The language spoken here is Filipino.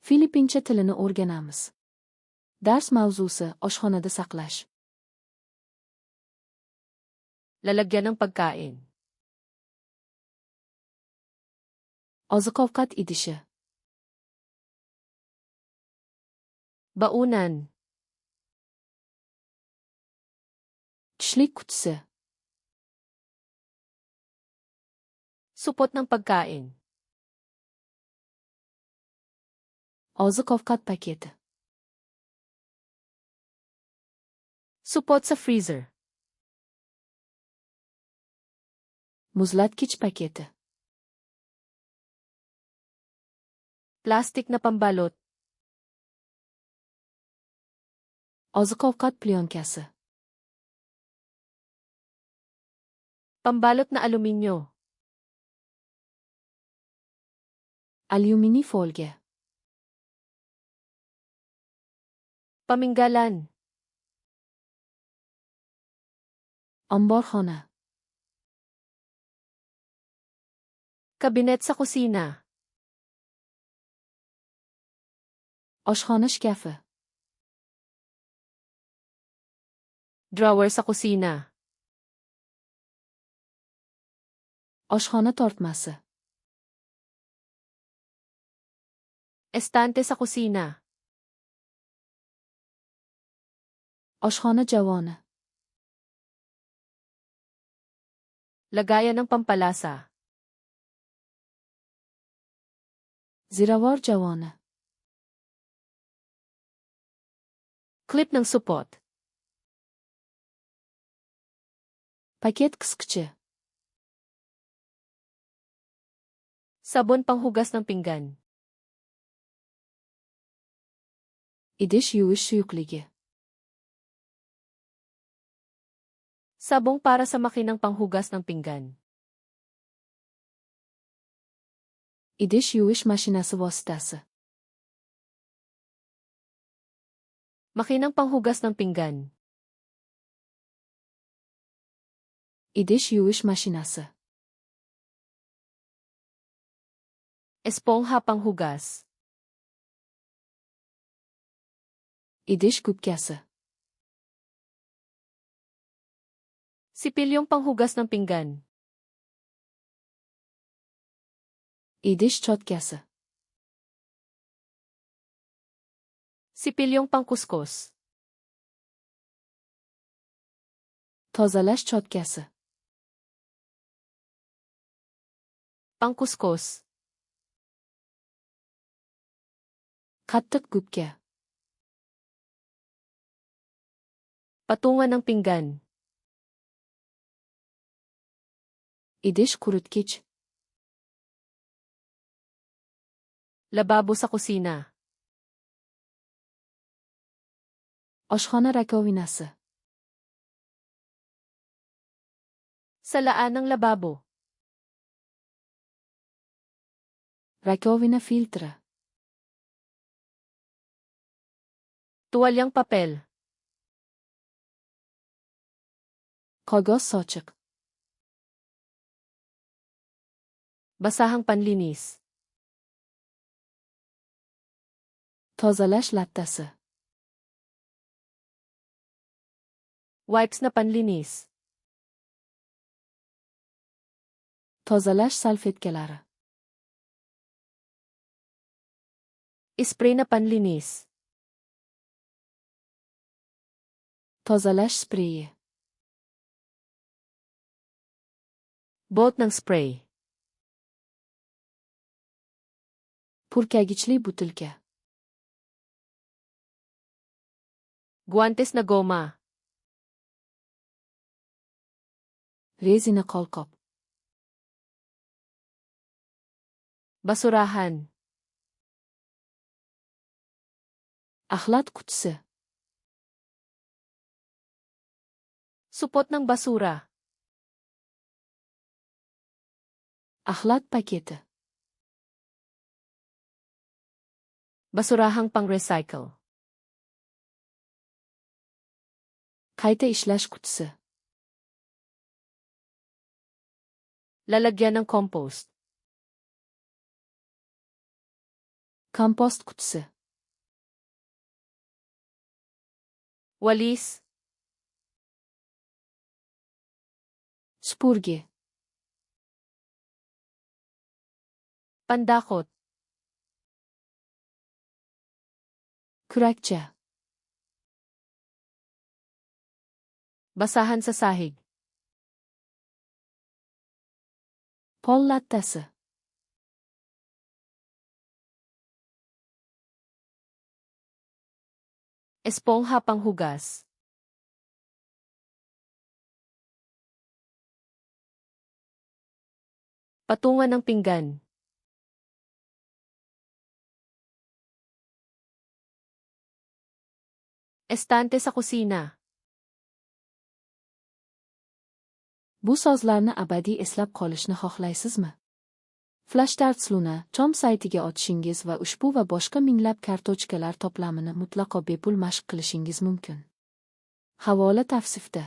Filipincha tilini o'rganamiz. Dars mavzusi oshxonada saqlash. Lalagyan ng pagkain. Oziq-ovqat idishi. Baunan. Tushlik qutisi. Supot ng pagkain. Oziq-ovqat paketi. Supot sa freezer. Muzlatkich paketi. Plastik na pambalot. Oziq-ovqat plyonkasi. Pambalot na aluminyo. Alyuminiy folga. Paminggalan. Omborxona. Kabinet sa kusina. Oshxona shkafi. Drawer sa kusina. Oshxona tortmasi. Estante sa kusina. Oshxona javoni. Lagayan ng pampalasa. Ziravor javoni. Clip ng supot. Paket qisqichi. Sabon panghugas ng pinggan. Idish yuvish suyuqligi. Sabong para sa makinang panghugas ng pinggan. Idish yuvish mashinasi vositasi. Makinang panghugas ng pinggan. Idish yuvish mashinasi. Espongha panghugas. Idish gubkasi. Sipilyong panghugas ng pinggan. Idish chotkasi. Sipilyong pangkuskus. Tozalash chotkasi. Pangkuskus. Qattiq gubka. Patungan ng pinggan. Idish qurutkich. Lababo sa kusina. Oshxona rakovinasi. Salaan ng lababo. Rakovina filtra. Tuwalyang papel. Qogos sochiq. Basahang panlinis. Tozalash lattasi. Wipes na panlinis. Tozalash salfetkalari. Spray na panlinis. Tozalash spreyi. Bot ng spray. Purkagichli butilka. Guantes na goma. Rezina qolqop. Basurahan. Axlat qutisi. Supot ng basura. Axlat paketi. Basurahang pang-recycle. Qayta ishlash qutisi. Lalagyan ng compost. Kompost qutisi. Walis. Supurgi. Pandakot. Kurakcha. Basahan sa sahig. Pol lattasi. Espongha panghugas. Patungan ng pinggan. Estante sa kusina. Bu sozlarni abadiy eslab qolishni xohlaysizmi? Flashtartsluni com saytiga otishingiz va ushbu va boshqa minglab kartochkalar to'plamini mutlaqo bepul mashq qilishingiz mumkin. Havola tavsifda.